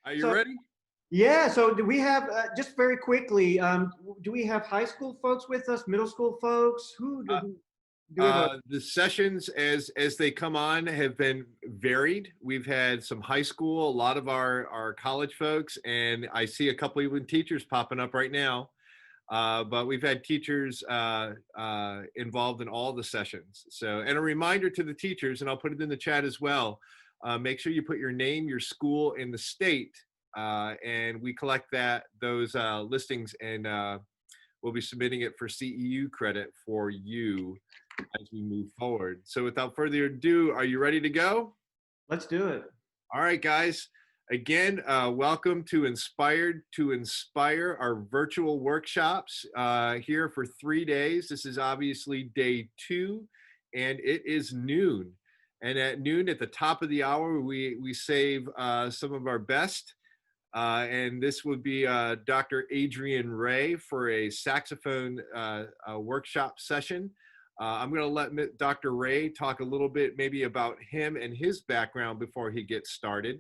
Are you So, ready? yeah, so do we have, just very quickly, do we have high school folks with us, middle school folks? Uh, Do we have a, the sessions as they come on have been varied. We've had some high school, a lot of our college folks, and I see a couple even teachers popping up right now. But we've had teachers involved in all the sessions. So, and a reminder to the teachers, and I'll put it in the chat as well. Make sure you put your name, your school, and the state, and we collect those listings, and we'll be submitting it for CEU credit for you as we move forward. So, without further ado, are you ready to go? let's do it. All right, guys. Again, welcome to Inspired to Inspire, our virtual workshops here for 3 days. This is obviously day 2, and it is noon. And at noon, at the top of the hour, we save some of our best. And this would be Dr. Adrian Ray for a saxophone workshop session. I'm going to let Dr. Ray talk a little bit maybe about him and his background before he gets started.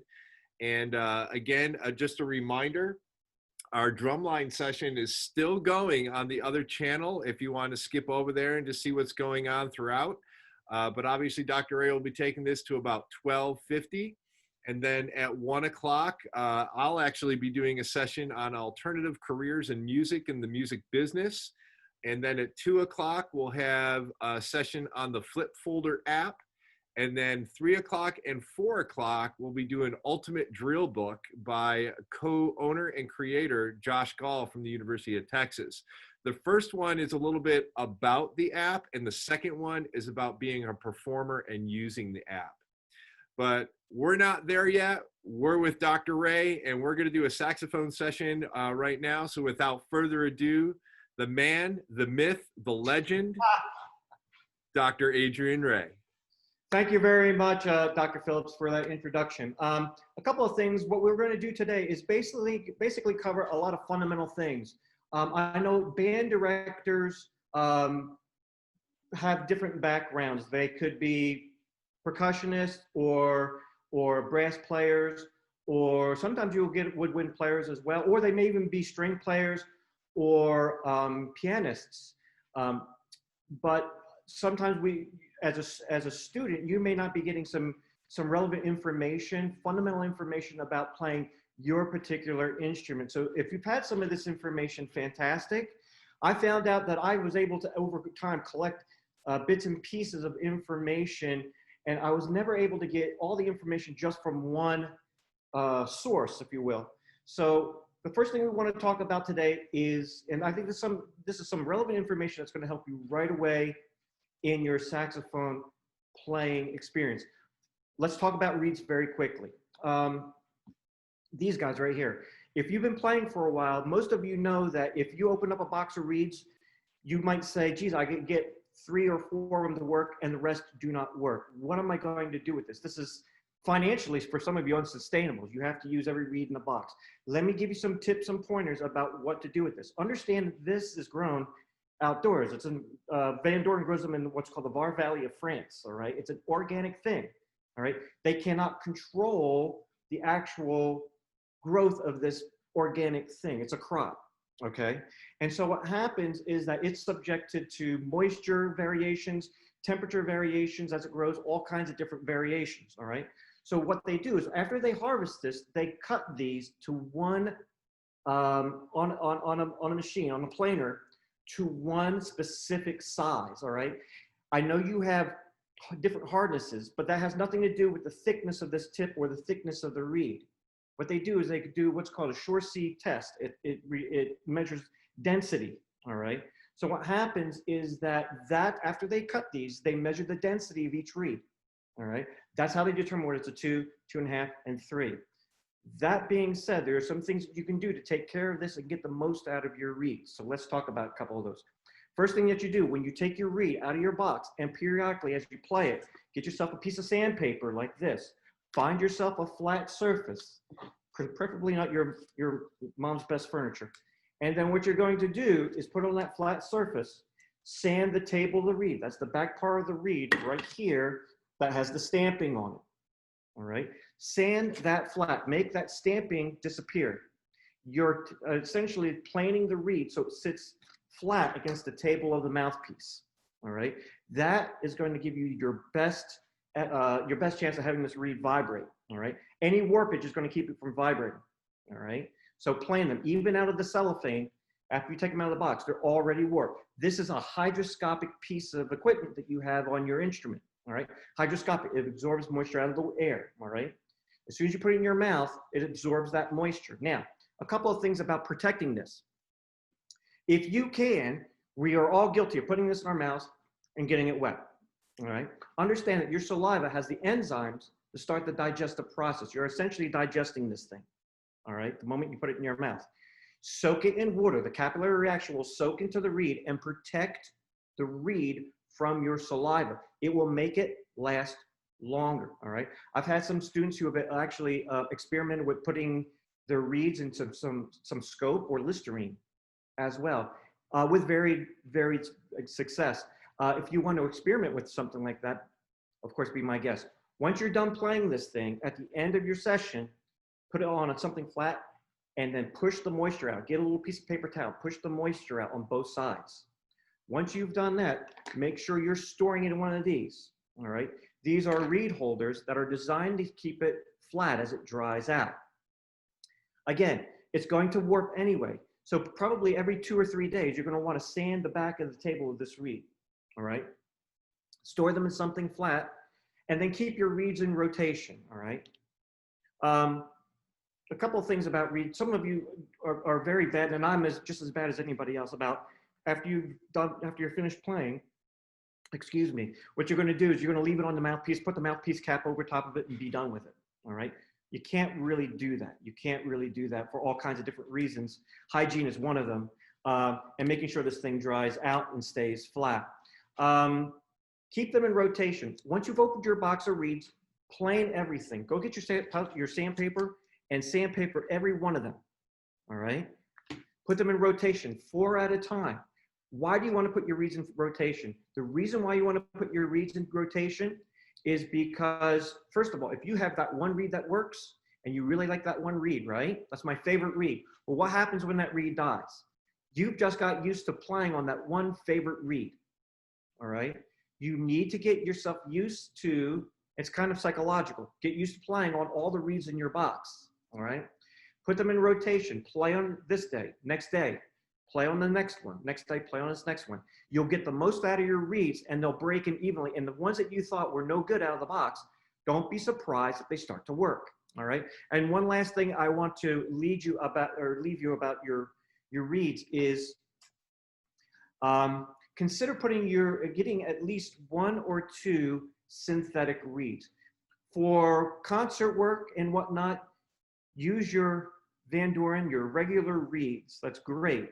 And again, just a reminder, our drumline session is still going on the other channel if you want to skip over there and just see what's going on throughout. But obviously, Dr. Ray will be taking this to about 12:50. And then at 1 o'clock, I'll actually be doing a session on alternative careers in music and the music business. And then at 2 o'clock, we'll have a session on the Flip Folder app. And then 3 o'clock and 4 o'clock, we'll be doing Ultimate Drill Book by co-owner and creator Josh Gall from the University of Texas. The first one is a little bit about the app, and the second one is about being a performer and using the app. But we're not there yet. We're with Dr. Ray, and we're going to do a saxophone session right now. So without further ado, the man, the myth, the legend, Dr. Adrian Ray. Thank you very much, Dr. Phillips, for that introduction. A couple of things. What we're going to do today is basically cover a lot of fundamental things. I know band directors have different backgrounds. They could be percussionists or brass players, or sometimes you'll get woodwind players as well, or they may even be string players or pianists. But sometimes as a student, you may not be getting some relevant information, fundamental information about playing your particular instrument. So if you've had some of this information, fantastic. I found out that I was able to, over time, collect bits and pieces of information, and I was never able to get all the information just from one source, if you will. So the first thing we want to talk about today is, and I think this is some relevant information that's going to help you right away in your saxophone playing experience. Let's talk about reeds very quickly. These guys right here. If you've been playing for a while, most of you know that if you open up a box of reeds, you might say, geez, I could get 3 or 4 of them to work and the rest do not work. What am I going to do with this? This is financially, for some of you, unsustainable. You have to use every reed in the box. Let me give you some tips and pointers about what to do with this. Understand this is grown outdoors. It's in Van Doren grows them in what's called the Var Valley of France. All right, it's an organic thing. All right, they cannot control the actual growth of this organic thing. It's a crop. Okay, and so what happens is that it's subjected to moisture variations, temperature variations as it grows, all kinds of different variations. All right, so what they do is after they harvest this, they cut these to one on a machine, on a planer, to one specific size. All right, I know you have different hardnesses, but that has nothing to do with the thickness of this tip or the thickness of the reed. What they do is they could do what's called a Shore-C test. It measures density. All right, so what happens is that after they cut these, they measure the density of each reed. All right, that's how they determine whether it's a 2, 2.5, and 3. That being said, there are some things that you can do to take care of this and get the most out of your reeds. So let's talk about a couple of those. First thing that you do when you take your reed out of your box, and periodically as you play it, get yourself a piece of sandpaper like this. Find yourself a flat surface, preferably not your mom's best furniture. And then what you're going to do is put on that flat surface, sand the table of the reed. That's the back part of the reed right here that has the stamping on it. all right? Sand that flat, make that stamping disappear. You're essentially planing the reed so it sits flat against the table of the mouthpiece, all right? That is going to give you your best chance of having this reed vibrate, all right? Any warpage is going to keep it from vibrating, all right? So plane them, even out of the cellophane, after you take them out of the box, they're already warped. This is a hydroscopic piece of equipment that you have on your instrument, all right? Hydroscopic, it absorbs moisture out of the air, all right? As soon as you put it in your mouth, it absorbs that moisture. Now, a couple of things about protecting this. If you can, we are all guilty of putting this in our mouths and getting it wet, all right? Understand that your saliva has the enzymes to start the digestive process. You're essentially digesting this thing, all right, the moment you put it in your mouth. Soak it in water. The capillary reaction will soak into the reed and protect the reed from your saliva. It will make it last longer, all right? I've had some students who have actually experimented with putting their reeds into some scope or Listerine as well, with very success. If you want to experiment with something like that, of course, be my guest. Once you're done playing this thing, at the end of your session, put it on something flat and then push the moisture out. Get a little piece of paper towel, push the moisture out on both sides. Once you've done that, make sure you're storing it in one of these, all right? These are reed holders that are designed to keep it flat as it dries out. Again, it's going to warp anyway. So probably every 2 or 3 days, you're going to want to sand the back of the table of this reed, all right? Store them in something flat, and then keep your reeds in rotation, all right? A couple of things about reeds. Some of you are very bad, and I'm just as bad as anybody else about after you're finished playing, excuse me, what you're going to do is you're going to leave it on the mouthpiece, put the mouthpiece cap over top of it, and be done with it, all right? You can't really do that. You can't really do that for all kinds of different reasons. Hygiene is one of them, and making sure this thing dries out and stays flat. Keep them in rotation. Once you've opened your box of reeds, plane everything. Go get your sandpaper and sandpaper every one of them, all right? Put them in rotation, 4 at a time. Why do you want to put your reeds in rotation? The reason why you want to put your reeds in rotation is because, first of all, if you have that one reed that works and you really like that one reed, right? That's my favorite reed. Well, what happens when that reed dies? You've just got used to playing on that one favorite reed, all right? You need to get yourself used to, it's kind of psychological, get used to playing on all the reeds in your box, all right? Put them in rotation, play on this day, next day, play on the next one, next day, play on this next one. You'll get the most out of your reeds and they'll break in evenly. And the ones that you thought were no good out of the box, don't be surprised if they start to work, all right? And one last thing I want to leave you about your reeds is consider getting at least 1 or 2 synthetic reeds. For concert work and whatnot, use your Van Doren, your regular reeds, that's great.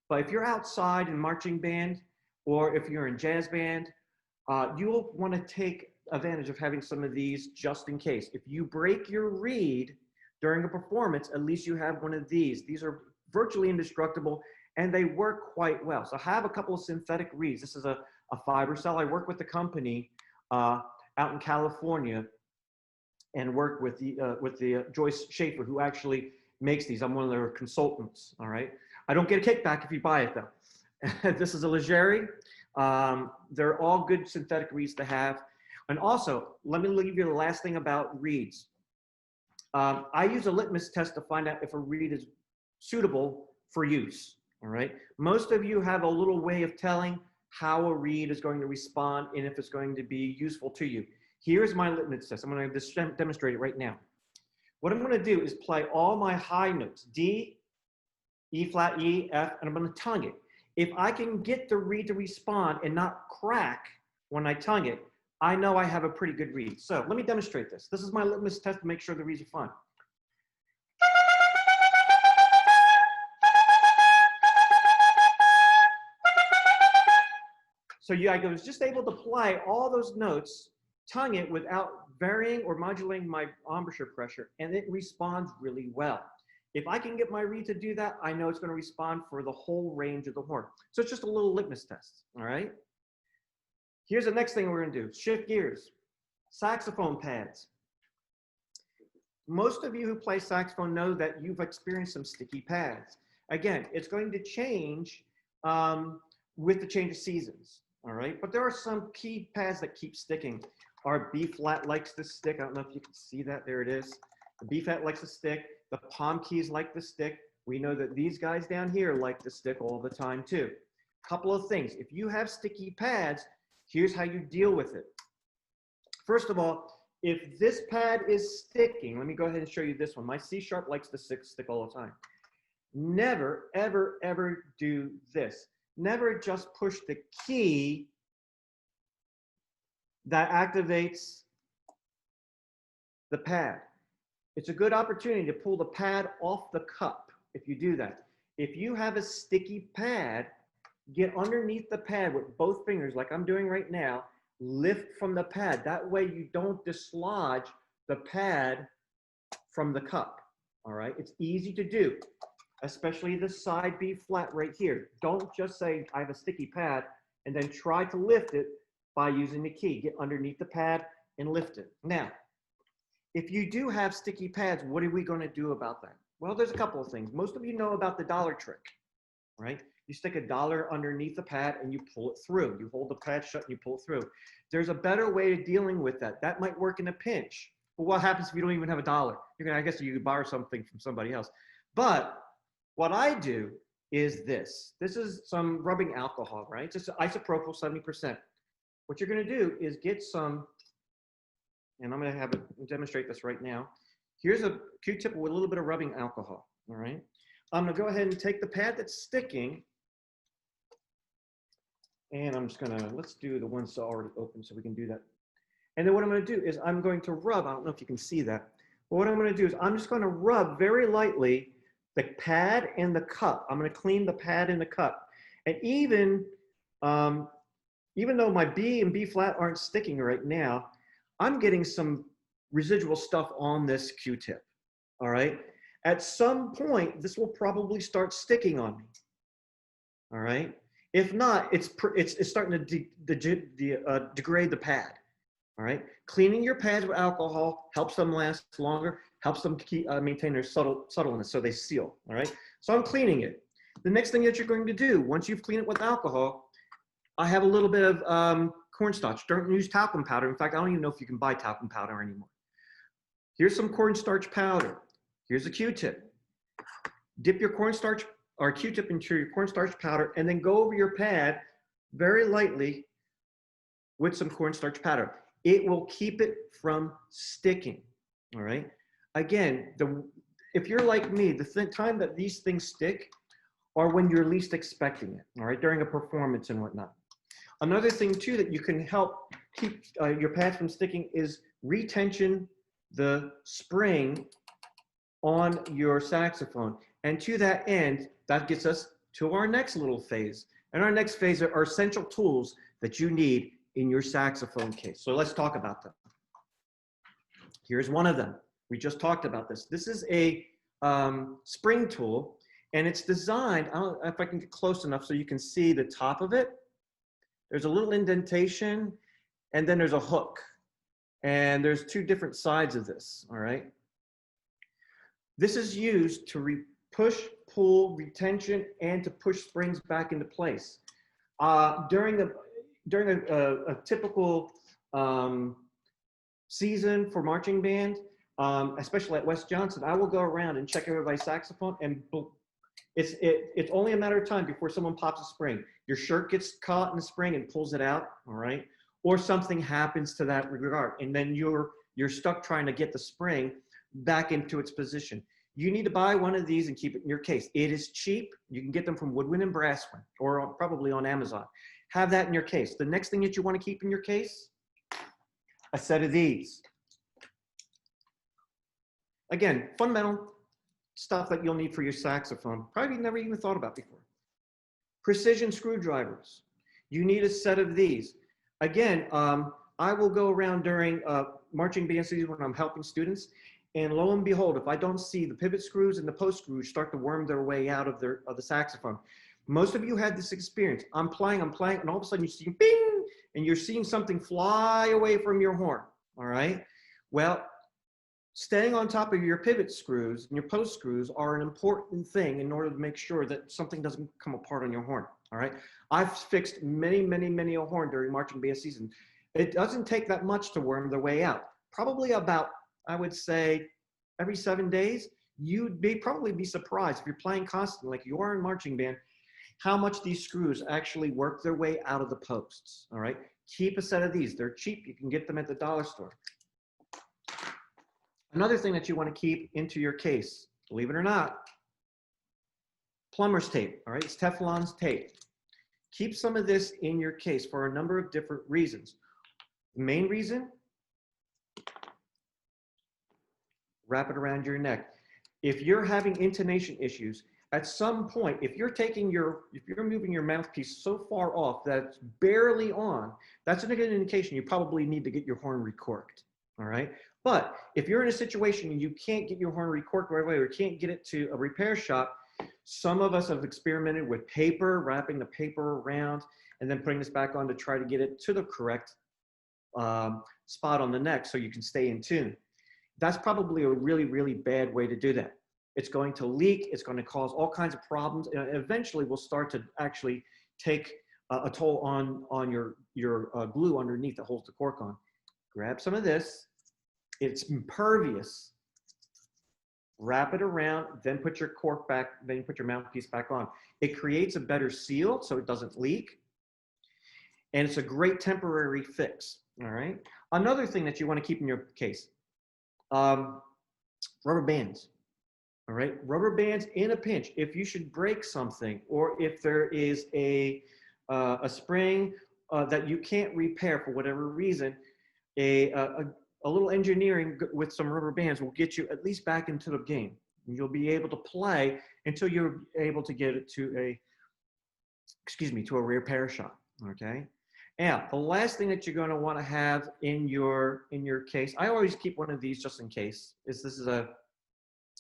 But if you're outside in marching band, or if you're in jazz band, you'll want to take advantage of having some of these just in case. If you break your reed during a performance, at least you have one of these. These are virtually indestructible and they work quite well. So have a couple of synthetic reeds. This is a fiber cell. I work with the company out in California and work with the Joyce Schaefer, who actually makes these. I'm one of their consultants, all right? I don't get a kickback if you buy it though. This is a Legere. They're all good synthetic reeds to have. And also, let me leave you the last thing about reeds. I use a litmus test to find out if a reed is suitable for use, all right? Most of you have a little way of telling how a reed is going to respond and if it's going to be useful to you. Here's my litmus test. I'm going to demonstrate it right now. What I'm going to do is play all my high notes, D, E flat, E, F, and I'm going to tongue it. If I can get the reed to respond and not crack when I tongue it, I know I have a pretty good reed. So let me demonstrate this. This is my litmus test to make sure the reeds are fine. So yeah, I was just able to play all those notes, tongue it without varying or modulating my embouchure pressure, and it responds really well. If I can get my reed to do that, I know it's going to respond for the whole range of the horn. So it's just a little litmus test, all right? Here's the next thing we're going to do. Shift gears. Saxophone pads. Most of you who play saxophone know that you've experienced some sticky pads. Again, it's going to change with the change of seasons, all right? But there are some key pads that keep sticking. Our B flat likes to stick. I don't know if you can see that. There it is. The B flat likes to stick. The palm keys like to stick. We know that these guys down here like to stick all the time too. Couple of things. If you have sticky pads, here's how you deal with it. First of all, if this pad is sticking, let me go ahead and show you this one. My C sharp likes to stick all the time. Never, ever, ever do this. Never just push the key that activates the pad. It's a good opportunity to pull the pad off the cup if you do that. If you have a sticky pad, get underneath the pad with both fingers like I'm doing right now, lift from the pad. That way you don't dislodge the pad from the cup, all right? It's easy to do, especially the side B flat right here. Don't just say, I have a sticky pad, and then try to lift it by using the key. Get underneath the pad and lift it. Now, if you do have sticky pads, what are we gonna do about that? Well, there's a couple of things. Most of you know about the dollar trick, right? You stick a dollar underneath the pad and you pull it through. You hold the pad shut and you pull it through. There's a better way of dealing with that. That might work in a pinch. But what happens if you don't even have a dollar? I guess you could borrow something from somebody else. But what I do is this. This is some rubbing alcohol, right? It's just isopropyl 70%. What you're gonna do is get some, and I'm gonna demonstrate this right now. Here's a Q-tip with a little bit of rubbing alcohol, all right? I'm gonna go ahead and take the pad that's sticking, and I'm just gonna, let's do the ones that are already open so we can do that. And then what I'm gonna do is I'm going to rub, I don't know if you can see that, but what I'm gonna do is I'm just gonna rub very lightly the pad and the cup. I'm gonna clean the pad and the cup. And even though my B and B flat aren't sticking right now, I'm getting some residual stuff on this Q-tip, all right? At some point, this will probably start sticking on me, all right? If not, it's starting to degrade the pad, all right? Cleaning your pads with alcohol helps them last longer, helps them maintain their subtleness so they seal, all right? So I'm cleaning it. The next thing that you're going to do, once you've cleaned it with alcohol, I have a little bit of cornstarch. Don't use talcum powder. In fact, I don't even know if you can buy talcum powder anymore. Here's some cornstarch powder. Here's a Q-tip. Dip your cornstarch or Q-tip into your cornstarch powder and then go over your pad very lightly with some cornstarch powder. It will keep it from sticking, all right? Again, if you're like me, the time that these things stick are when you're least expecting it, all right, during a performance and whatnot. Another thing too that you can help keep your pads from sticking is retension the spring on your saxophone. And to that end, that gets us to our next little phase. And our next phase are essential tools that you need in your saxophone case. So let's talk about them. Here's one of them. We just talked about this. This is a spring tool, and it's designed, I don't know if I can get close enough so you can see the top of it. There's a little indentation, and then there's a hook. And there's two different sides of this, all right? This is used to push, pull, retention, and to push springs back into place. During a typical season for marching band, especially at West Johnson, I will go around and check everybody's saxophone, and it's only a matter of time before someone pops a spring. Your shirt gets caught in the spring and pulls it out, all right? Or something happens to that regard, and then you're stuck trying to get the spring back into its position. You need to buy one of these and keep it in your case. It is cheap. You can get them from Woodwind and Brasswind, or probably on Amazon. Have that in your case. The next thing that you want to keep in your case, a set of these. Again, fundamental stuff that you'll need for your saxophone. Probably never even thought about before. Precision screwdrivers. You need a set of these. Again, I will go around during marching band season when I'm helping students, and lo and behold, if I don't see the pivot screws and the post screws start to worm their way out of the saxophone. Most of you had this experience. I'm playing, and all of a sudden you see bing, and you're seeing something fly away from your horn, all right? Well, Staying on top of your pivot screws and your post screws are an important thing in order to make sure that something doesn't come apart on your horn. All right. I've fixed many, many, many a horn during marching band season. It doesn't take that much to worm their way out. Probably about, I would say, every 7 days. You'd probably be surprised if you're playing constantly like you are in marching band, how much these screws actually work their way out of the posts. All right. Keep a set of these. They're cheap. You can get them at the dollar store. Another thing that you want to keep into your case, believe it or not, plumber's tape. All right. It's Teflon's tape. Keep some of this in your case for a number of different reasons. The main reason, wrap it around your neck. If you're having intonation issues, at some point, if you're moving your mouthpiece so far off that it's barely on, that's a good indication you probably need to get your horn recorked. All right. But if you're in a situation and you can't get your horn recorked right away or can't get it to a repair shop, some of us have experimented with paper, wrapping the paper around, and then putting this back on to try to get it to the correct spot on the neck so you can stay in tune. That's probably a really, really bad way to do that. It's going to leak. It's going to cause all kinds of problems. And eventually will start to actually take a toll on your glue underneath that holds the cork on. Grab some of this. It's impervious. Wrap it around, then put your cork back, then you put your mouthpiece back on. It creates a better seal so it doesn't leak. And it's a great temporary fix. All right. Another thing that you want to keep in your case, rubber bands. All right, rubber bands in a pinch. If you should break something, or if there is a spring that you can't repair for whatever reason, a little engineering with some rubber bands will get you at least back into the game. And you'll be able to play until you're able to get it to a repair shop. Okay. Now, the last thing that you're going to want to have in your case, I always keep one of these just in case. This is a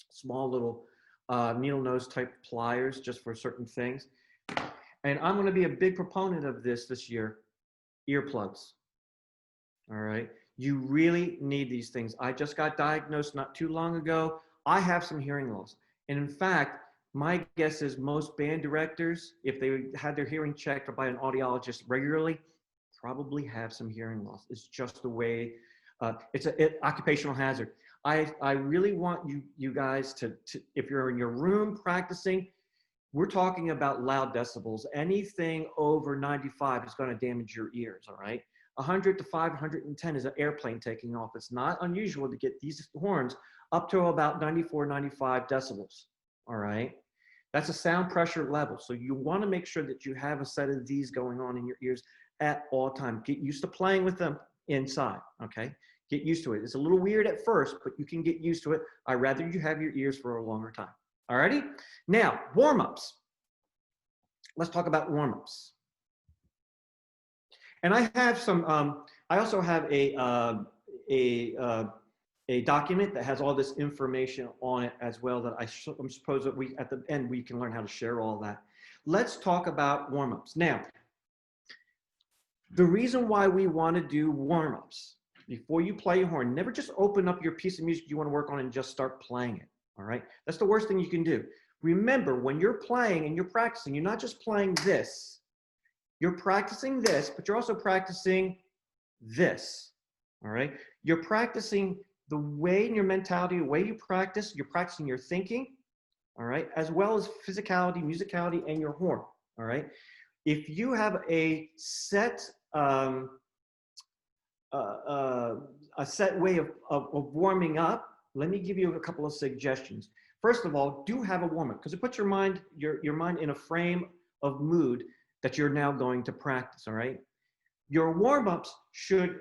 small little needle nose type pliers just for certain things. And I'm going to be a big proponent of this year, earplugs. All right. You really need these things. I just got diagnosed not too long ago. I have some hearing loss. And in fact, my guess is most band directors, if they had their hearing checked by an audiologist regularly, probably have some hearing loss. It's just the way, it's an occupational hazard. I really want you guys to, if you're in your room practicing, we're talking about loud decibels. Anything over 95 is going to damage your ears, all right? 100 to 510 is an airplane taking off. It's not unusual to get these horns up to about 94, 95 decibels, all right? That's a sound pressure level. So you want to make sure that you have a set of these going on in your ears at all times. Get used to playing with them inside, okay? Get used to it. It's a little weird at first, but you can get used to it. I'd rather you have your ears for a longer time. All righty? Now, warm-ups. Let's talk about warm-ups. And I have some, I also have a document that has all this information on it as well that I'm supposed that at the end, we can learn how to share all that. Let's talk about warm-ups. Now, the reason why we want to do warm-ups before you play your horn, never just open up your piece of music you want to work on and just start playing it, all right? That's the worst thing you can do. Remember, when you're playing and you're practicing, you're not just playing this. You're practicing this, but you're also practicing this, all right? You're practicing the way in your mentality, the way you practice, you're practicing your thinking, all right? As well as physicality, musicality, and your horn, all right? If you have a set way of warming up, let me give you a couple of suggestions. First of all, do have a warm-up because it puts your mind in a frame of mood that you're now going to practice, all right? Your warm-ups should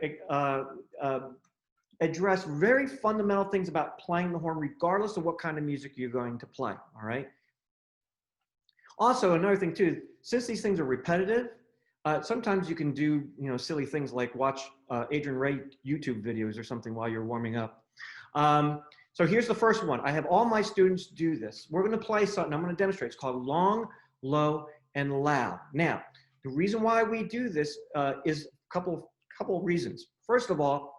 address very fundamental things about playing the horn regardless of what kind of music you're going to play, all right? Also, another thing too, since these things are repetitive, sometimes you can do, silly things like watch Adrian Ray YouTube videos or something while you're warming up. So here's the first one. I have all my students do this. We're going to play something. I'm going to demonstrate. It's called long, low, and loud. Now, the reason why we do this is a couple reasons. First of all,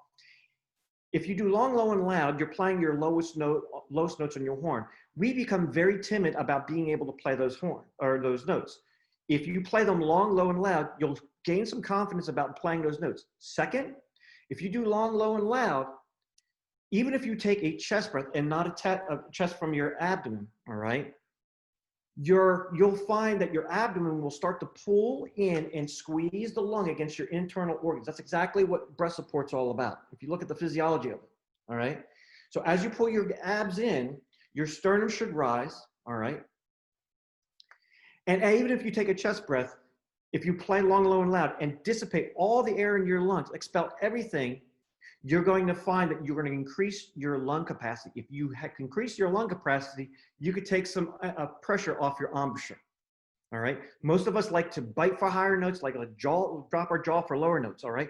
If you do long, low, and loud, you're playing your lowest notes on your horn. We become very timid about being able to play those notes. If you play them long, low, and loud, you'll gain some confidence about playing those notes. Second, if you do long, low, and loud, even if you take a chest breath and not a chest from your abdomen, all right, you'll find that your abdomen will start to pull in and squeeze the lung against your internal organs. That's exactly what breath support's all about. If you look at the physiology of it, all right? So as you pull your abs in, your sternum should rise, all right? And even if you take a chest breath, if you play long, low, and loud and dissipate all the air in your lungs, expel everything, you're going to find that you're going to increase your lung capacity. If you increase your lung capacity, you could take some pressure off your embouchure. All right. Most of us like to bite for higher notes, like drop our jaw for lower notes. All right.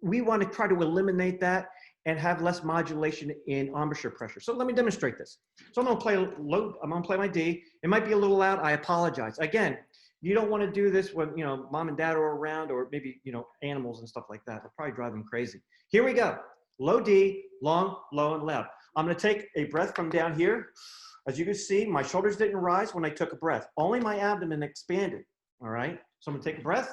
We want to try to eliminate that and have less modulation in embouchure pressure. So let me demonstrate this. So I'm going to play low. I'm going to play my D. It might be a little loud. I apologize. Again, you don't want to do this when, mom and dad are around, or maybe, animals and stuff like that. They'll probably drive them crazy. Here we go. Low D, long, low, and loud. I'm going to take a breath from down here. As you can see, my shoulders didn't rise when I took a breath. Only my abdomen expanded. All right. So I'm going to take a breath.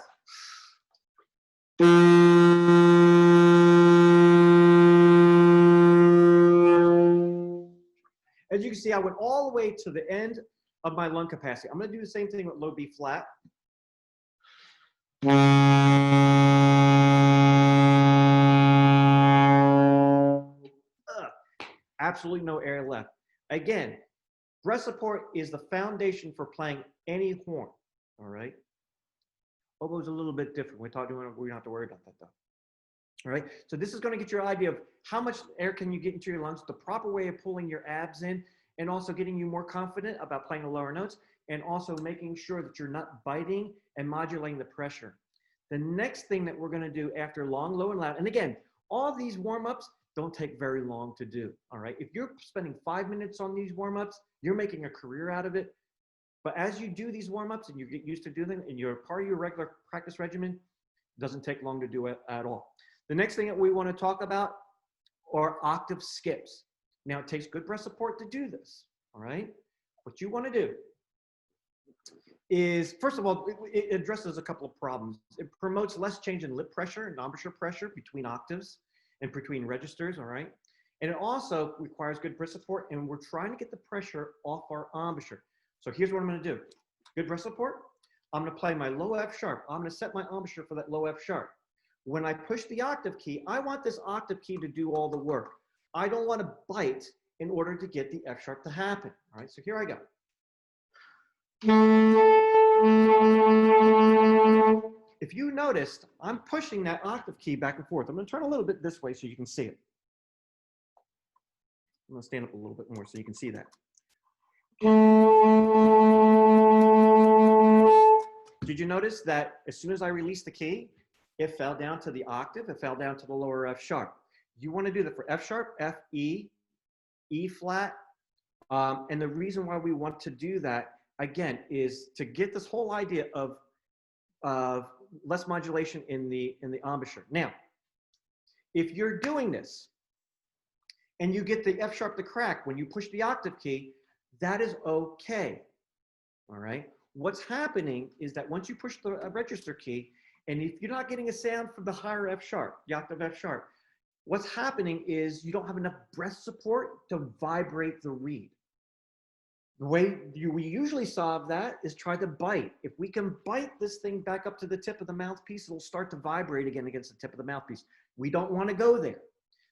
As you can see, I went all the way to the end of my lung capacity. I'm going to do the same thing with low B flat. Absolutely no air left. Again, breath support is the foundation for playing any horn. All right. Oboe's a little bit different. We don't have to worry about that though. All right. So this is going to get your idea of how much air can you get into your lungs, the proper way of pulling your abs in, and also getting you more confident about playing the lower notes, and also making sure that you're not biting and modulating the pressure. The next thing that we're going to do after long, low, and loud, and again, all these warm-ups don't take very long to do, all right? If you're spending 5 minutes on these warm-ups, you're making a career out of it. But as you do these warm-ups and you get used to doing them and you're part of your regular practice regimen, it doesn't take long to do it at all. The next thing that we want to talk about are octave skips. Now, it takes good breath support to do this, all right? What you want to do is, first of all, it addresses a couple of problems. It promotes less change in lip pressure and embouchure pressure between octaves and between registers, all right? And it also requires good breath support, and we're trying to get the pressure off our embouchure. So here's what I'm going to do. Good breath support. I'm going to play my low F sharp. I'm going to set my embouchure for that low F sharp. When I push the octave key, I want this octave key to do all the work. I don't want to bite in order to get the F sharp to happen. All right, so here I go. If you noticed, I'm pushing that octave key back and forth. I'm going to turn a little bit this way so you can see it. I'm going to stand up a little bit more so you can see that. Did you notice that as soon as I released the key, it fell down to the octave, it fell down to the lower F sharp. You want to do that for F sharp, F, E, E flat. And the reason why we want to do that, again, is to get this whole idea of less modulation in the embouchure. Now, if you're doing this and you get the F sharp to crack when you push the octave key, that is okay. All right. What's happening is that once you push the register key, and if you're not getting a sound from the higher F sharp, the octave F sharp, what's happening is you don't have enough breath support to vibrate the reed. The way we usually solve that is try to bite. If we can bite this thing back up to the tip of the mouthpiece, it'll start to vibrate again against the tip of the mouthpiece. We don't want to go there.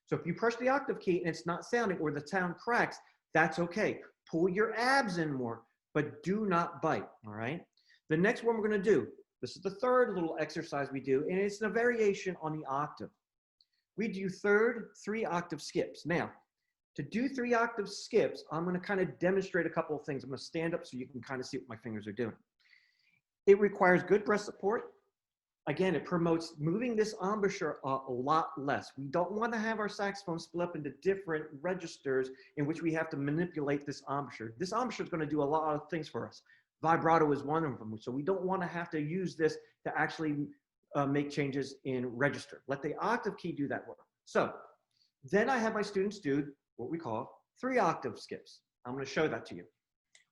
So if you press the octave key and it's not sounding, or the sound cracks, that's okay. Pull your abs in more, but do not bite, all right? The next one we're going to do, this is the third little exercise we do, and it's a variation on the octave. We do 3 octave skips. Now, to do 3 octave skips, I'm going to kind of demonstrate a couple of things. I'm going to stand up so you can kind of see what my fingers are doing. It requires good breath support. Again, it promotes moving this embouchure a lot less. We don't want to have our saxophone split up into different registers in which we have to manipulate this embouchure. This embouchure is going to do a lot of things for us. Vibrato is one of them. So we don't want to have to use this to actually make changes in register. Let the octave key do that work. So Then I have my students do what we call 3-octave skips. I'm going to show that to you.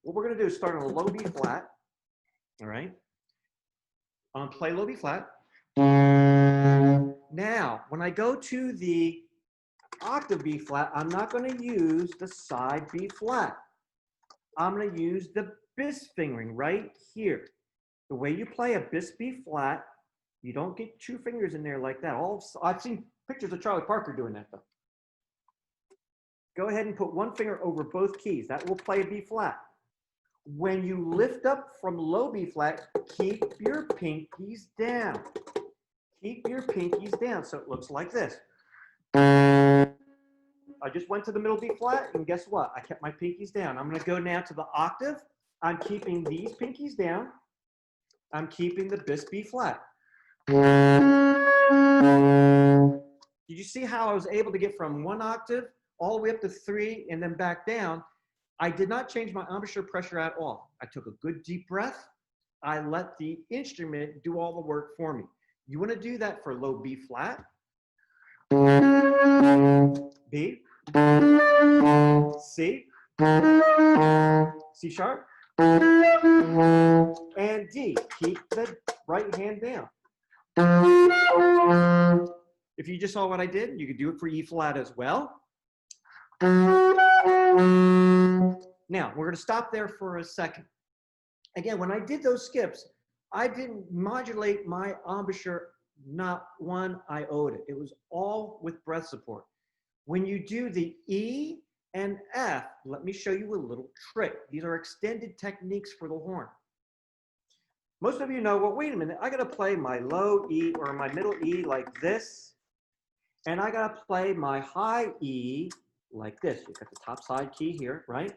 What we're going to do is start on a low B flat. All right. Play low B flat. Now, when I go to the octave B flat, I'm not going to use the side B flat. I'm going to use the bis fingering right here. The way you play a bis B flat, you don't get 2 fingers in there like that. I've seen pictures of Charlie Parker doing that though. Go ahead and put 1 finger over both keys. That will play a B flat. When you lift up from low B flat, keep your pinkies down. Keep your pinkies down so it looks like this. I just went to the middle B flat, and guess what? I kept my pinkies down. I'm going to go now to the octave. I'm keeping these pinkies down. I'm keeping the bis B flat. Did you see how I was able to get from 1 octave all the way up to 3 and then back down? I did not change my embouchure pressure at all. I took a good deep breath. I let the instrument do all the work for me. You want to do that for low B flat, B, C, C sharp, and D. Keep the right hand down. If you just saw what I did, you could do it for E flat as well. Now, we're going to stop there for a second. Again, when I did those skips, I didn't modulate my embouchure, not 1 iota. It was all with breath support. When you do the E and F, let me show you a little trick. These are extended techniques for the horn. Most of you know, well, wait a minute, I got to play my low E or my middle E like this, and I got to play my high E like this. You've got the top side key here, right?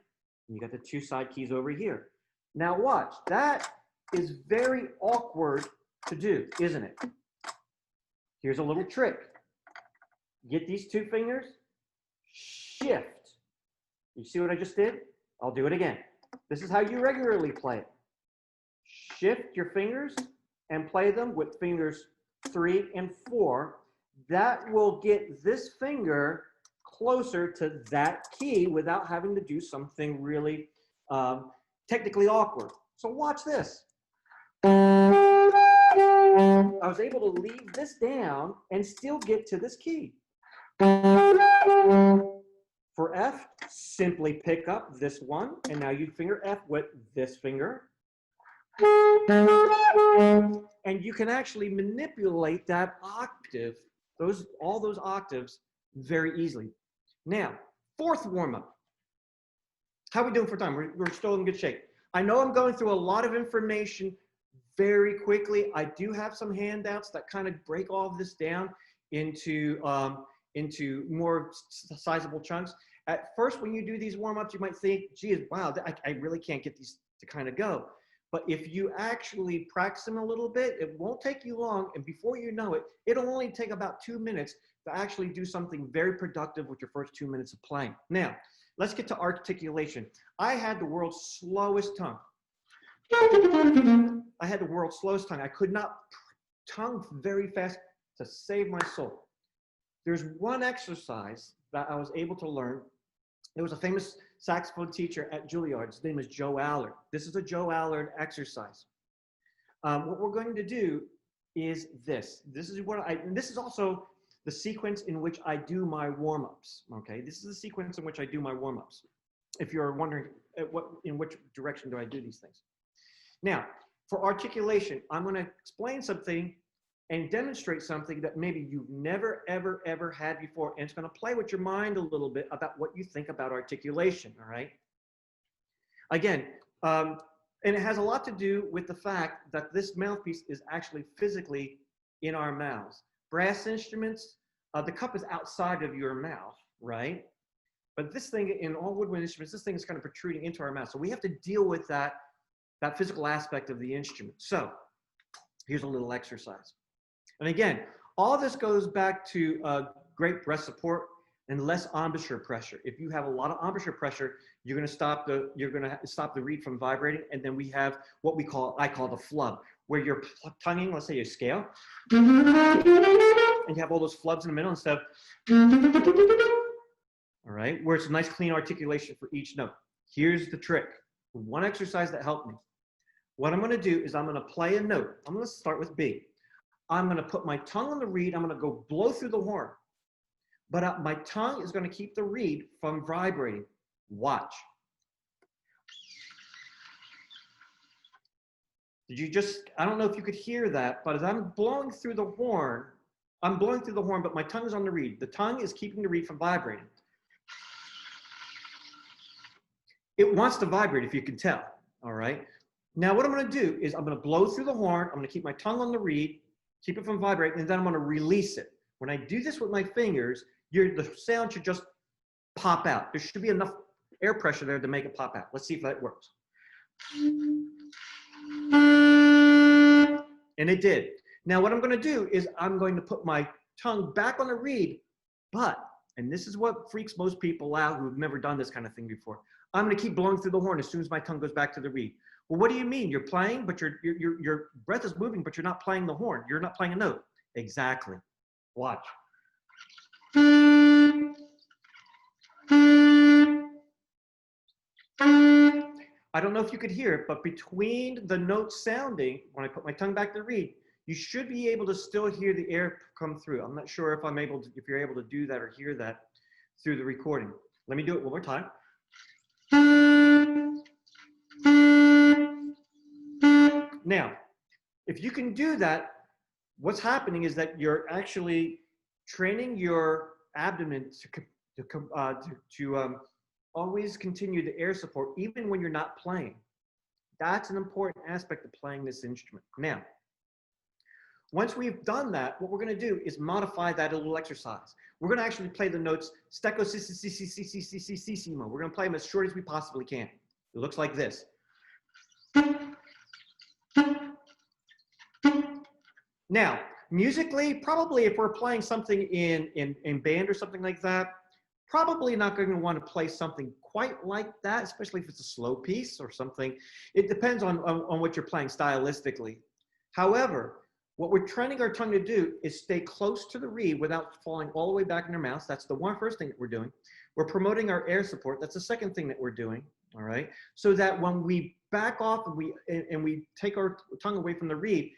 And you got the 2 side keys over here. Now watch, that is very awkward to do, isn't it? Here's a little trick. Get these 2 fingers, shift. You see what I just did? I'll do it again. This is how you regularly play it. Shift your fingers and play them with fingers 3 and 4. That will get this finger closer to that key without having to do something really technically awkward. So watch this. I was able to leave this down and still get to this key. For F, simply pick up this one, and now you finger F with this finger. And you can actually manipulate that octave, all those octaves, very easily. Now, 4th warm-up. How are we doing for time? We're still in good shape. I know I'm going through a lot of information very quickly. I do have some handouts that kind of break all of this down into more sizable chunks. At first, when you do these warm-ups, you might think, geez, wow, I really can't get these to kind of go. But if you actually practice them a little bit, it won't take you long. And before you know it, it'll only take about 2 minutes to actually do something very productive with your first 2 minutes of playing. Now, let's get to articulation. I had the world's slowest tongue. I had the world's slowest tongue. I could not tongue very fast to save my soul. There's one exercise that I was able to learn. There was a famous saxophone teacher at Juilliard. His name is Joe Allard. This is a Joe Allard exercise. What we're going to do is this. This is also the sequence in which I do my warm-ups. Okay, this is the sequence in which I do my warm-ups. If you're wondering in which direction do I do these things. Now, for articulation, I'm going to explain something and demonstrate something that maybe you've never, ever, ever had before. And it's going to play with your mind a little bit about what you think about articulation, all right? Again, and it has a lot to do with the fact that this mouthpiece is actually physically in our mouths. Brass instruments, the cup is outside of your mouth, right? But this thing, in all woodwind instruments, this thing is kind of protruding into our mouth. So we have to deal with that physical aspect of the instrument. So here's a little exercise. And again, all this goes back to great breath support and less embouchure pressure. If you have a lot of embouchure pressure, you're going to stop the reed from vibrating. And then we have what I call the flub. where you're tonguing, let's say a scale, and you have all those flubs in the middle and stuff. All right, where it's a nice clean articulation for each note. Here's the trick. One exercise that helped me. What I'm going to do is I'm going to play a note. I'm going to start with B. I'm going to put my tongue on the reed. I'm going to go blow through the horn. But my tongue is going to keep the reed from vibrating. Watch. Did you just, I don't know if you could hear that, but as I'm blowing through the horn, but my tongue is on the reed. The tongue is keeping the reed from vibrating. It wants to vibrate, if you can tell, all right? Now what I'm gonna do is I'm gonna blow through the horn, I'm gonna keep my tongue on the reed, keep it from vibrating, and then I'm gonna release it. When I do this with my fingers, the sound should just pop out. There should be enough air pressure there to make it pop out. Let's see if that works. And it did. Now what I'm gonna do is I'm going to put my tongue back on the reed, but, and this is what freaks most people out who've never done this kind of thing before, I'm gonna keep blowing through the horn as soon as my tongue goes back to the reed. Well, what do you mean? You're playing, but your breath is moving, but you're not playing the horn. You're not playing a note. Exactly. Watch. I don't know if you could hear it, but between the notes sounding, when I put my tongue back to the reed, you should be able to still hear the air come through. I'm not sure if if you're able to do that or hear that through the recording. Let me do it one more time. Now, if you can do that, what's happening is that you're actually training your abdomen to always continue the air support, even when you're not playing. That's an important aspect of playing this instrument. Now, once we've done that, what we're going to do is modify that a little exercise. We're going to actually play the notes stecco, si, si, si, si, si, si, si, si, si, si, mo. We're going to play them as short as we possibly can. It looks like this. Now, musically, probably if we're playing something in band or something like that, probably not going to want to play something quite like that, especially if it's a slow piece or something. It depends on what you're playing stylistically. However, what we're training our tongue to do is stay close to the reed without falling all the way back in our mouth. That's the first thing that we're doing. We're promoting our air support. That's the second thing that we're doing, all right? So that when we back off and we take our tongue away from the reed,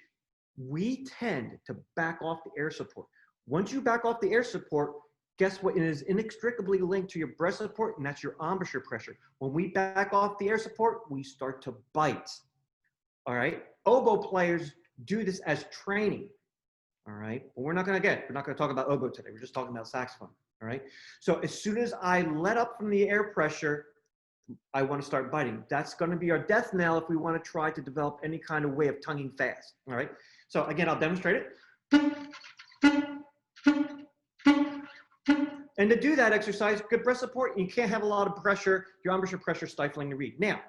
we tend to back off the air support. Once you back off the air support, guess what? It is inextricably linked to your breath support, and that's your embouchure pressure. When we back off the air support, we start to bite, all right? Oboe players do this as training, all right? But we're not going to talk about oboe today. We're just talking about saxophone, all right? So as soon as I let up from the air pressure, I want to start biting. That's going to be our death knell if we want to try to develop any kind of way of tonguing fast, all right? So again, I'll demonstrate it. And to do that exercise, good breath support, you can't have a lot of pressure, your embouchure pressure stifling the reed. Now,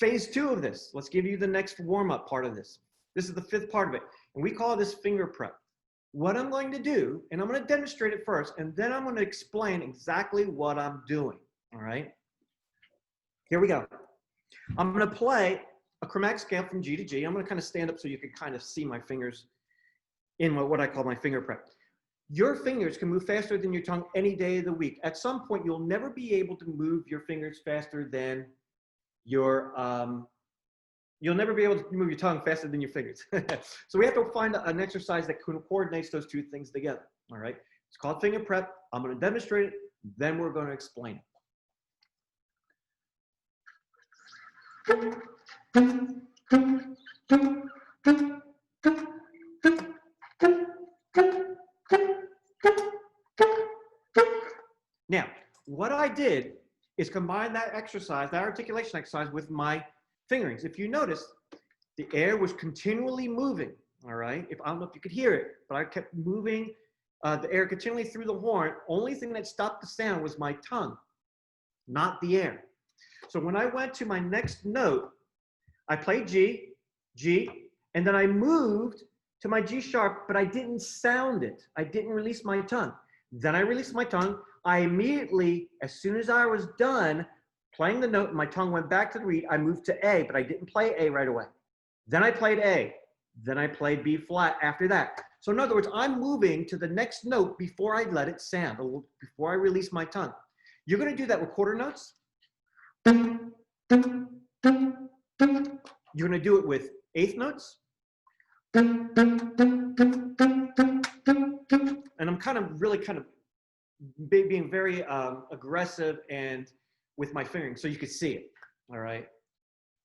phase 2 of this, let's give you the next warm-up part of this. This is the 5th part of it, and we call this finger prep. What I'm going to do, and I'm going to demonstrate it first, and then I'm going to explain exactly what I'm doing, all right? Here we go. I'm going to play a chromatic scale from G to G. I'm going to kind of stand up so you can kind of see my fingers in what I call my finger prep. Your fingers can move faster than your tongue any day of the week. At some point, you'll never be able to move your fingers faster than your, you'll never be able to move your tongue faster than your fingers. So we have to find an exercise that coordinates those two things together, all right? It's called finger prep. I'm going to demonstrate it, then we're going to explain it. Now, what I did is combine that exercise, that articulation exercise, with my fingerings. If you notice, the air was continually moving, all right? I don't know if you could hear it, but I kept moving the air continually through the horn. Only thing that stopped the sound was my tongue, not the air. So when I went to my next note, I played G, G, and then I moved to my G sharp, but I didn't sound it. I didn't release my tongue. Then I released my tongue. I immediately, as soon as I was done playing the note and my tongue went back to the reed, I moved to A, but I didn't play A right away. Then I played A. Then I played B flat after that. So in other words, I'm moving to the next note before I let it sound, before I release my tongue. You're going to do that with quarter notes. You're going to do it with eighth notes. And I'm really being very aggressive and with my fingering so you can see it. All right.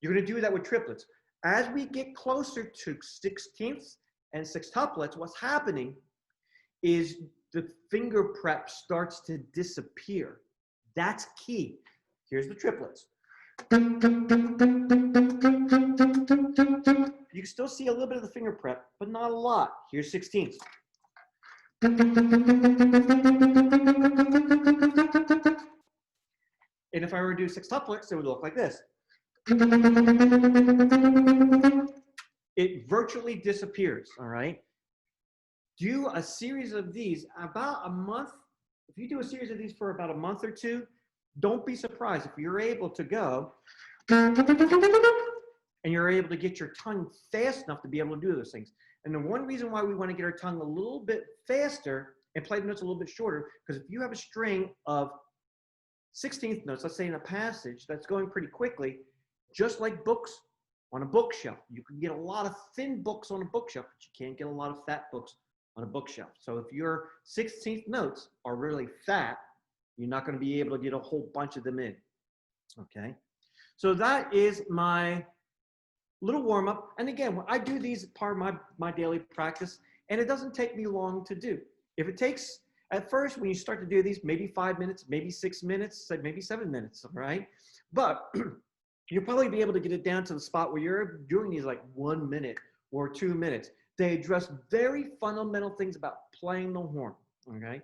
You're going to do that with triplets. As we get closer to 16ths and sextuplets, what's happening is the finger prep starts to disappear. That's key. Here's the triplets. You can still see a little bit of the finger prep, but not a lot. Here's 16ths. And if I were to do sextuplets, it would look like this. It virtually disappears, all right? Do a series of these about a month. If you do a series of these for about a month or two, don't be surprised if you're able to go and you're able to get your tongue fast enough to be able to do those things. And the one reason why we want to get our tongue a little bit faster and play the notes a little bit shorter, because if you have a string of 16th notes, let's say in a passage that's going pretty quickly, just like books on a bookshelf, you can get a lot of thin books on a bookshelf, but you can't get a lot of fat books on a bookshelf. So if your 16th notes are really fat, you're not going to be able to get a whole bunch of them in. Okay, so that is my little warm up. And again, I do these as part of my daily practice, and it doesn't take me long to do. If it takes, at first, when you start to do these, maybe 5 minutes, maybe 6 minutes, maybe 7 minutes, all right? But you'll probably be able to get it down to the spot where you're doing these like 1 minute or 2 minutes. They address very fundamental things about playing the horn, okay?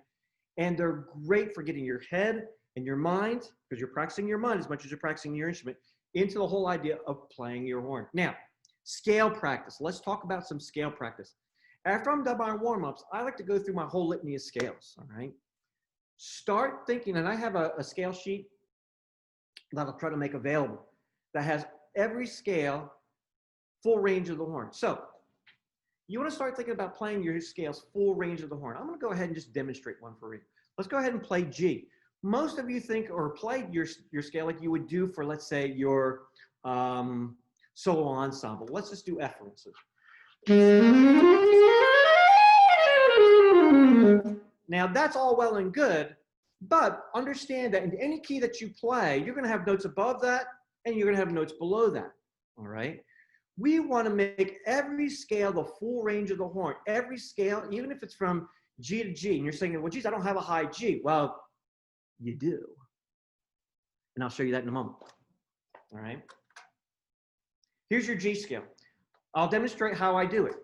And they're great for getting your head and your mind, because you're practicing your mind as much as you're practicing your instrument, into the whole idea of playing your horn. Now, scale practice. Let's talk about some scale practice. After I'm done my warm-ups, I like to go through my whole litany of scales, all right? Start thinking, and I have a scale sheet that I'll try to make available that has every scale, full range of the horn. So you want to start thinking about playing your scales full range of the horn. I'm going to go ahead and just demonstrate one for you. Let's go ahead and play G. Most of you think or play your scale like you would do for, let's say, your solo ensemble. Let's just do F, for instance. Now, that's all well and good, but understand that in any key that you play, you're going to have notes above that, and you're going to have notes below that, all right? We want to make every scale the full range of the horn. Every scale, even if it's from G to G, and you're saying, well, geez, I don't have a high G. Well, you do. And I'll show you that in a moment. All right. Here's your G scale. I'll demonstrate how I do it.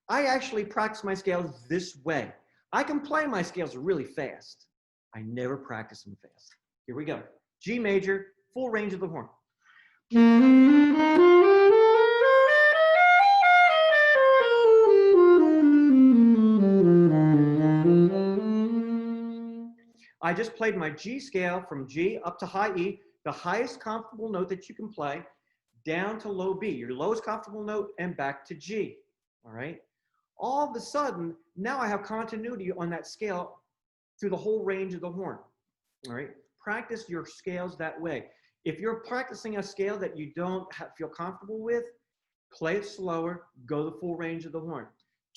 I actually practice my scales this way. I can play my scales really fast. I never practice them fast. Here we go. G major, full range of the horn. I just played my G scale from G up to high E, the highest comfortable note that you can play, down to low B, your lowest comfortable note, and back to G, all right? All of a sudden, now I have continuity on that scale through the whole range of the horn, all right? Practice your scales that way. If you're practicing a scale that you don't feel comfortable with, play it slower, go the full range of the horn.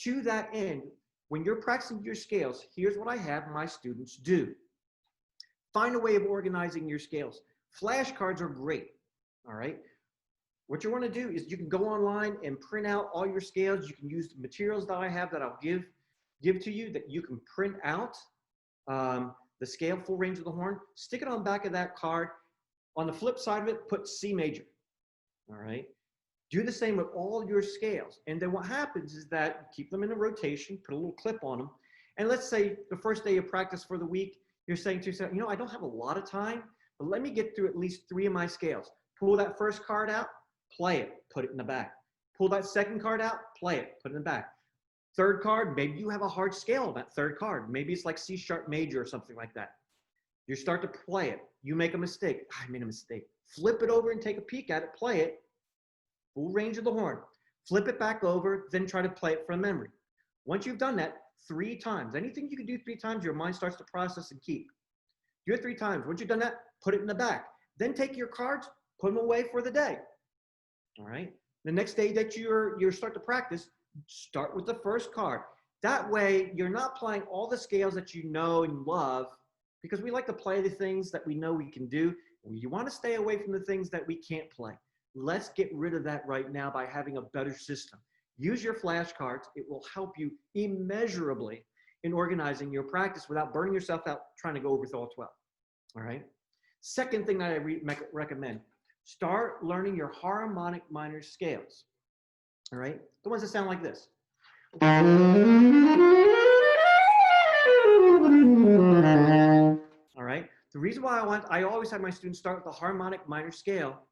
To that end, when you're practicing your scales, here's what I have my students do. Find a way of organizing your scales. Flashcards are great, all right? What you want to do is you can go online and print out all your scales. You can use the materials that I have that I'll give to you that you can print out the scale full range of the horn, stick it on the back of that card. On the flip side of it, put C major, all right? Do the same with all your scales. And then what happens is that you keep them in a rotation, put a little clip on them. And let's say the first day of practice for the week, you're saying to yourself, you know, I don't have a lot of time, but let me get through at least 3 of my scales. Pull that first card out, play it, put it in the back. Pull that second card out, play it, put it in the back. Third card, maybe you have a hard scale on that third card. Maybe it's like C sharp major or something like that. You start to play it. You make a mistake. I made a mistake. Flip it over and take a peek at it, play it. Full range of the horn. flip it back over, then try to play it from memory. Once you've done that 3 times, anything you can do 3 times, your mind starts to process and keep. Do it 3 times. Once you've done that, put it in the back. Then take your cards, put them away for the day. All right. The next day that you start to practice, start with the first card. That way, you're not playing all the scales that you know and love, because we like to play the things that we know we can do. You want to stay away from the things that we can't play. Let's get rid of that right now by having a better system. Use your flashcards. It will help you immeasurably in organizing your practice without burning yourself out trying to go over all 12. All right. Second thing that I recommend, start learning your harmonic minor scales. All right. The ones that sound like this. All right. The reason why I always have my students start with the harmonic minor scale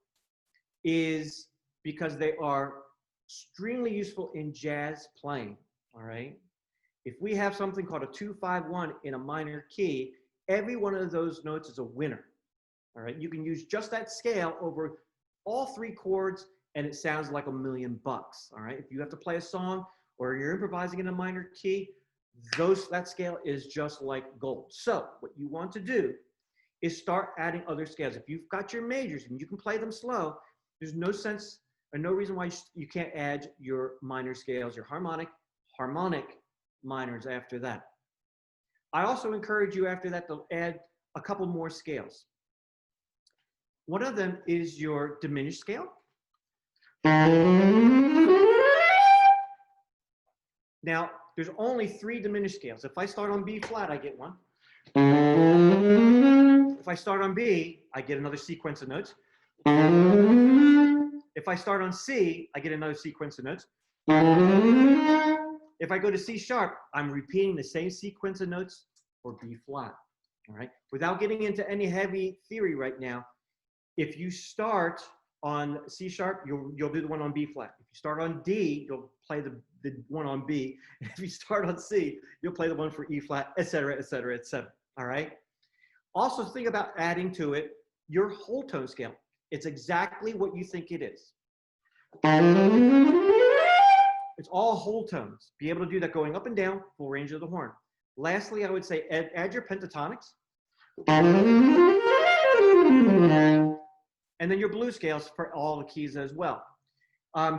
is because they are extremely useful in jazz playing. All right. If we have something called a 2-5-1 in a minor key, every one of those notes is a winner. All right. You can use just that scale over all 3 chords and it sounds like $1,000,000. All right. If you have to play a song or you're improvising in a minor key, that scale is just like gold. So what you want to do is start adding other scales. If you've got your majors and you can play them slow, there's no sense or no reason why you can't add your minor scales, your harmonic minors after that. I also encourage you after that to add a couple more scales. One of them is your diminished scale. Now, there's only 3 diminished scales. If I start on B flat, I get 1. If I start on B, I get another sequence of notes. If I start on C, I get another sequence of notes. If I go to C sharp, I'm repeating the same sequence of notes for B flat. All right. Without getting into any heavy theory right now, if you start on C sharp, you'll do the one on B flat. If you start on D, you'll play the one on B. And if you start on C, you'll play the one for E flat, et cetera, et cetera, et cetera. All right. Also think about adding to it your whole tone scale. It's exactly what you think it is. It's all whole tones. Be able to do that going up and down, full range of the horn. Lastly, I would say add your pentatonics. And then your blues scales for all the keys as well.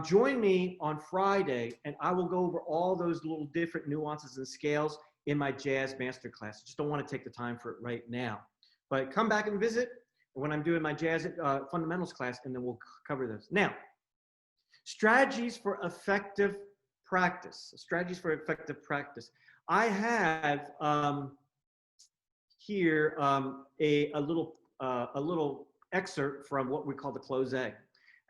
Join me on Friday, and I will go over all those little different nuances and scales in my jazz masterclass. I just don't want to take the time for it right now. But come back and visit when I'm doing my jazz fundamentals class, and then we'll cover those. Now, strategies for effective practice. Strategies for effective practice. I have here a little excerpt from what we call the close A.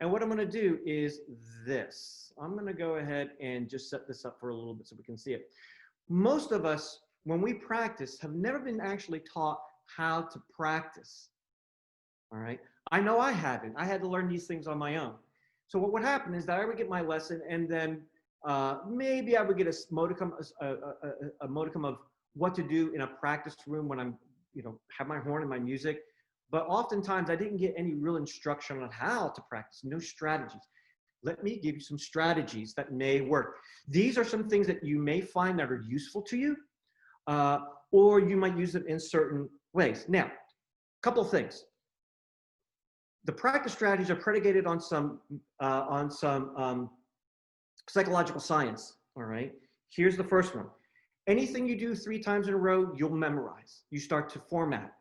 And what I'm going to do is this. I'm going to go ahead and just set this up for a little bit so we can see it. Most of us, when we practice, have never been actually taught how to practice. All right. I know I haven't. I had to learn these things on my own. So what would happen is that I would get my lesson, and then maybe I would get a modicum of what to do in a practice room when I'm, have my horn and my music. But oftentimes I didn't get any real instruction on how to practice, no strategies. Let me give you some strategies that may work. These are some things that you may find that are useful to you, or you might use them in certain ways. Now, a couple of things. The practice strategies are predicated on some psychological science, all right? Here's the first one. Anything you do 3 times in a row, you'll memorize. You start to format,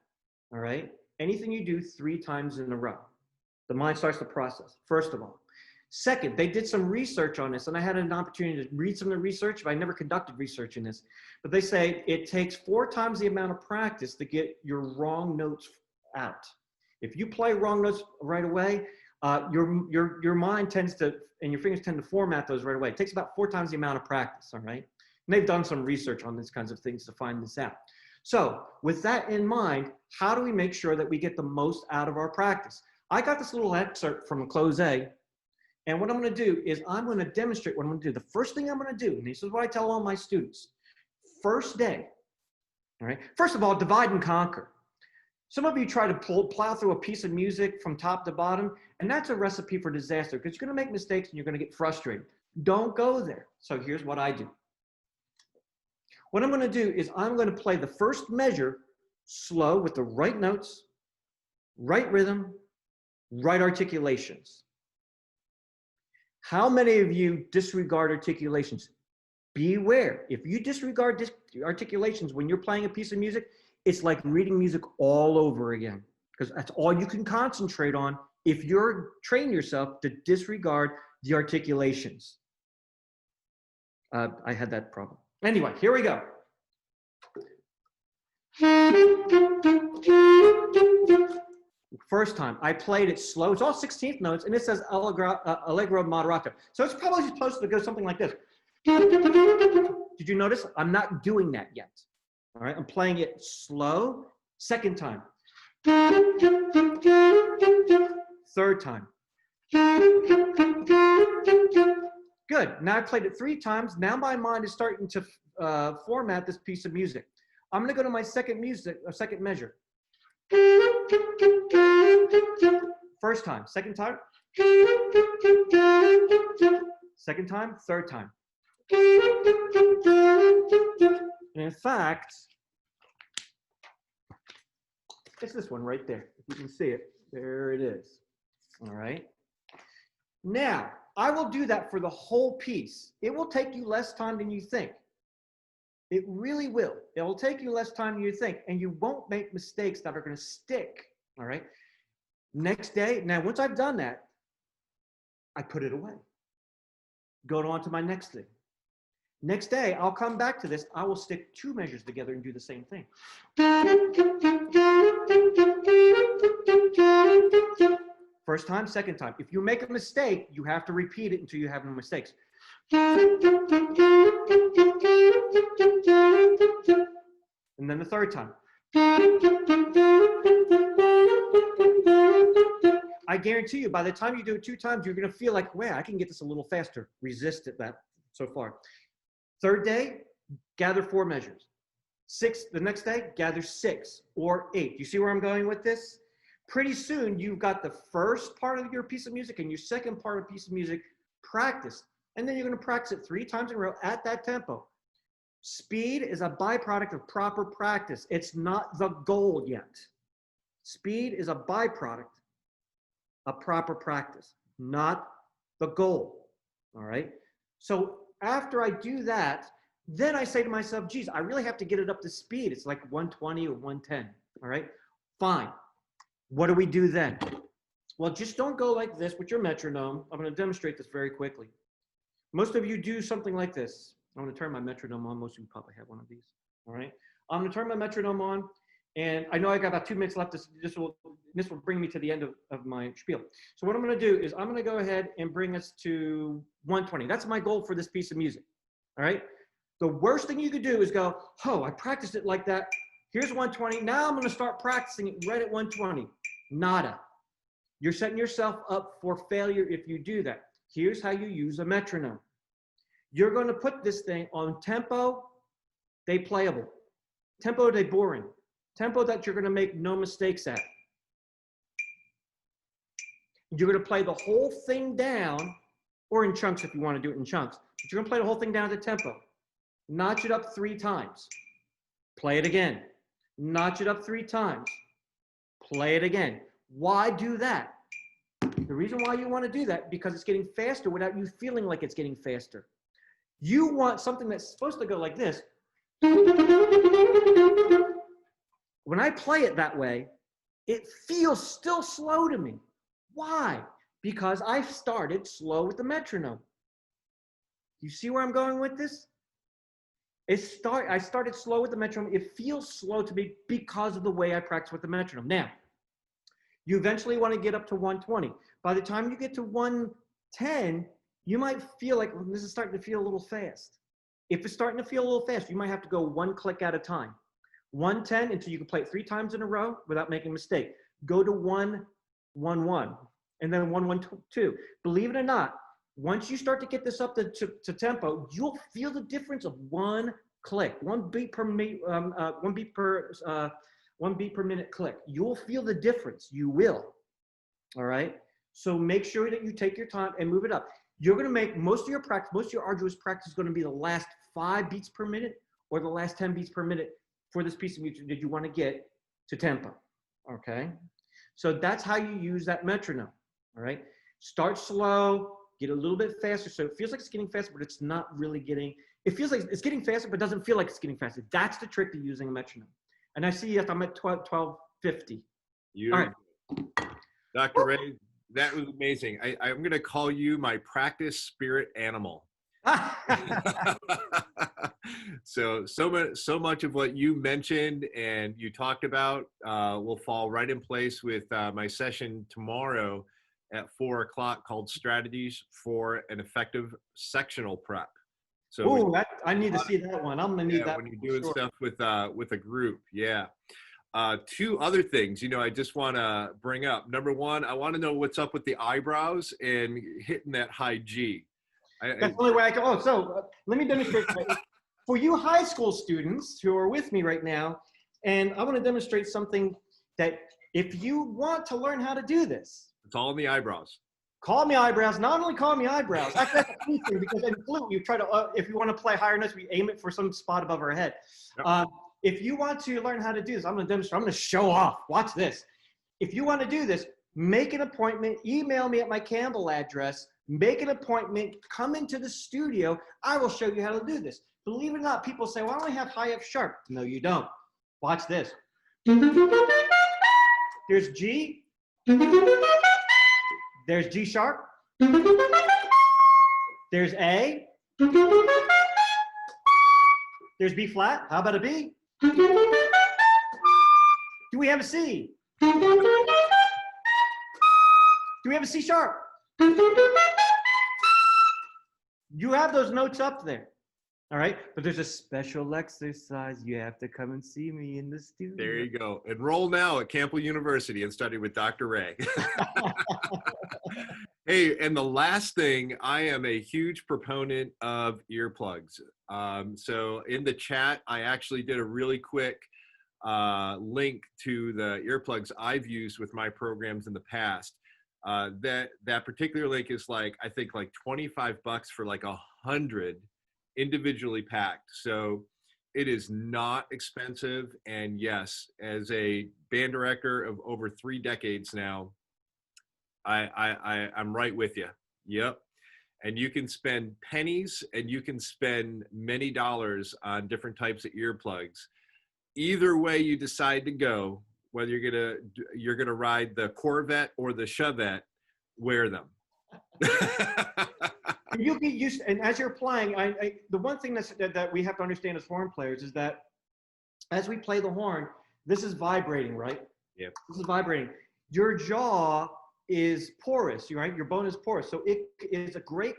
all right? Anything you do 3 times in a row, the mind starts to process, first of all. Second, they did some research on this, and I had an opportunity to read some of the research, but I never conducted research in this. But they say it takes 4 times the amount of practice to get your wrong notes out. If you play wrong notes right away, your mind tends to, and your fingers tend to format those right away. It takes about 4 times the amount of practice, all right? And they've done some research on these kinds of things to find this out. So with that in mind, how do we make sure that we get the most out of our practice? I got this little excerpt from the close A, and what I'm going to do is I'm going to demonstrate what I'm going to do. The first thing I'm going to do, and this is what I tell all my students, first day, all right? First of all, divide and conquer. Some of you try to plow through a piece of music from top to bottom, and that's a recipe for disaster because you're going to make mistakes and you're going to get frustrated. Don't go there. So here's what I do. What I'm going to do is I'm going to play the first measure slow with the right notes, right rhythm, right articulations. How many of you disregard articulations? Beware. If you disregard articulations when you're playing a piece of music, it's like reading music all over again, because that's all you can concentrate on if you're training yourself to disregard the articulations. I had that problem. Anyway, here we go. First time, I played it slow. It's all 16th notes, and it says allegro moderato. So it's probably supposed to go something like this. Did you notice? I'm not doing that yet. All right, I'm playing it slow. Second time. Third time. Good. Now I played it 3 times. Now my mind is starting to format this piece of music. I'm going to go to my second measure. First time. Second time. Second time. Third time. And in fact, it's this one right there. If you can see it, there it is. All right. Now, I will do that for the whole piece. It will take you less time than you think. It really will. It will take you less time than you think, and you won't make mistakes that are going to stick. All right. Next day, now once I've done that, I put it away. Go on to my next thing. Next day, I'll come back to this. I will stick 2 measures together and do the same thing. First time, second time. If you make a mistake, you have to repeat it until you have no mistakes. And then the third time. I guarantee you, by the time you do it 2 times, you're going to feel like, wow, I can get this a little faster. Resist it that so far. Third day, gather 4 measures. The next day, gather 6 or 8. You see where I'm going with this? Pretty soon, you've got the first part of your piece of music and your second part of the piece of music practiced. And then you're going to practice it 3 times in a row at that tempo. Speed is a byproduct of proper practice. It's not the goal yet. Speed is a byproduct of proper practice, not the goal. All right? So after I do that, then I say to myself, geez, I really have to get it up to speed. It's like 120 or 110. All right? Fine. What do we do then? Well, just don't go like this with your metronome. I'm going to demonstrate this very quickly. Most of you do something like this. I'm going to turn my metronome on. Most of you probably have one of these. All right. I'm going to turn my metronome on. And I know I got about 2 minutes left. This will bring me to the end of my spiel. So what I'm going to do is I'm going to go ahead and bring us to 120. That's my goal for this piece of music. All right. The worst thing you could do is go, oh, I practiced it like that. Here's 120. Now I'm going to start practicing it right at 120. Nada. You're setting yourself up for failure if you do that. Here's how you use a metronome. You're going to put this thing on tempo de playable, tempo de boring, tempo that you're going to make no mistakes at. You're going to play the whole thing down, or in chunks if you want to do it in chunks, but you're going to play the whole thing down at the tempo. Notch it up 3 times. Play it again. Notch it up 3 times. Play it again. Why do that? The reason why you want to do that, because it's getting faster without you feeling like it's getting faster. You want something that's supposed to go like this. When I play it that way, it feels still slow to me. Why? Because I started slow with the metronome. You see where I'm going with this? I started slow with the metronome. It feels slow to me because of the way I practice with the metronome. Now, you eventually want to get up to 120. By the time you get to 110, you might feel like this is starting to feel a little fast. If it's starting to feel a little fast, you might have to go 1 click at a time. 110 until you can play it 3 times in a row without making a mistake. Go to 111 and then 112. Believe it or not, once you start to get this up to tempo, you'll feel the difference of 1 click, 1 beat per minute, 1 beat per minute click. You'll feel the difference. You will. All right. So make sure that you take your time and move it up. you're going to make most of your arduous practice is going to be the last 5 beats per minute or the last 10 beats per minute for this piece of music that you want to get to tempo. Okay. So that's how you use that metronome. All right. Start slow, get a little bit faster. So it feels like it's getting faster, but it's not really getting, it feels like it's getting faster, but doesn't feel like it's getting faster. That's the trick to using a metronome. And I see I'm at 12:50. All right. Dr. Ray, that was amazing. I'm going to call you my practice spirit animal. So much of what you mentioned and you talked about will fall right in place with my session tomorrow at 4 o'clock called Strategies for an Effective Sectional Prep. So I need to see that one. I'm gonna need that when you're doing stuff with a group. Yeah. 2 other things, I just want to bring up. Number one, I want to know what's up with the eyebrows and hitting that high G. That's the only way I can. Let me demonstrate for you high school students who are with me right now. And I want to demonstrate something that if you want to learn how to do this, it's all in the eyebrows. Call me eyebrows. Not only call me eyebrows. Actually, that's a flute thing because in flute, you try to, if you want to play higher notes, we aim it for some spot above our head. Yep. If you want to learn how to do this, I'm going to demonstrate. I'm going to show off. Watch this. If you want to do this, make an appointment. Email me at my Campbell address. Make an appointment. Come into the studio. I will show you how to do this. Believe it or not, people say, well, I only have high F sharp. No, you don't. Watch this. There's G. There's G sharp. There's A. There's B flat. How about a B? Do we have a C? Do we have a C sharp? You have those notes up there. All right. But there's a special exercise. You have to come and see me in the studio. There you go. Enroll now at Campbell University and study with Dr. Ray. Hey, and the last thing, I am a huge proponent of earplugs. So in the chat, I actually did a really quick link to the earplugs I've used with my programs in the past. That particular link is I think like $25 for like 100 individually packed. So it is not expensive. And yes, as a band director of over 3 decades now, I'm right with you. Yep. And you can spend pennies and you can spend many dollars on different types of earplugs. Either way you decide to go, whether you're gonna ride the Corvette or the Chevette, wear them. You'll get used, and as you're playing, the one thing that we have to understand as horn players is that as we play the horn, this is vibrating, right? Yeah. This is vibrating. Your jaw is porous, right? Your bone is porous. So it is a great,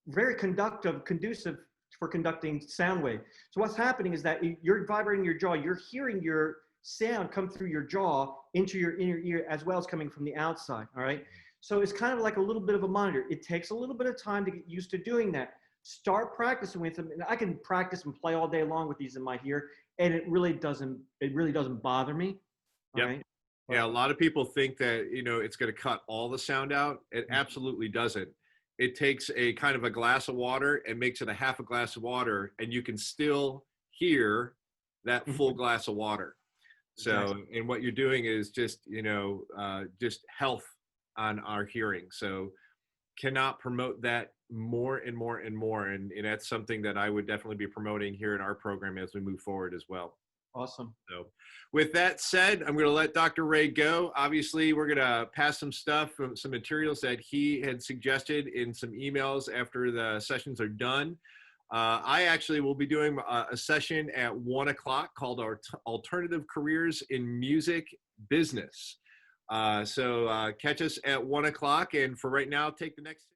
very conducive for conducting sound wave. So what's happening is that you're vibrating your jaw, you're hearing your sound come through your jaw into your inner ear as well as coming from the outside, all right? So it's kind of like a little bit of a monitor. It takes a little bit of time to get used to doing that. Start practicing with them. And I can practice and play all day long with these in my ear, and it really doesn't bother me. Yep. Right? Yeah, a lot of people think that, it's going to cut all the sound out. It absolutely doesn't. It takes a kind of a glass of water and makes it a half a glass of water, and you can still hear that full glass of water. So, and what you're doing is just, just health on our hearing. So cannot promote that more and more and more. And that's something that I would definitely be promoting here in our program as we move forward as well. Awesome. So with that said, I'm going to let Dr. Ray go. Obviously, we're going to pass some stuff, some materials that he had suggested in some emails after the sessions are done. I actually will be doing a session at 1 o'clock called our Alternative Careers in Music Business. So catch us at 1 o'clock. And for right now, take the next.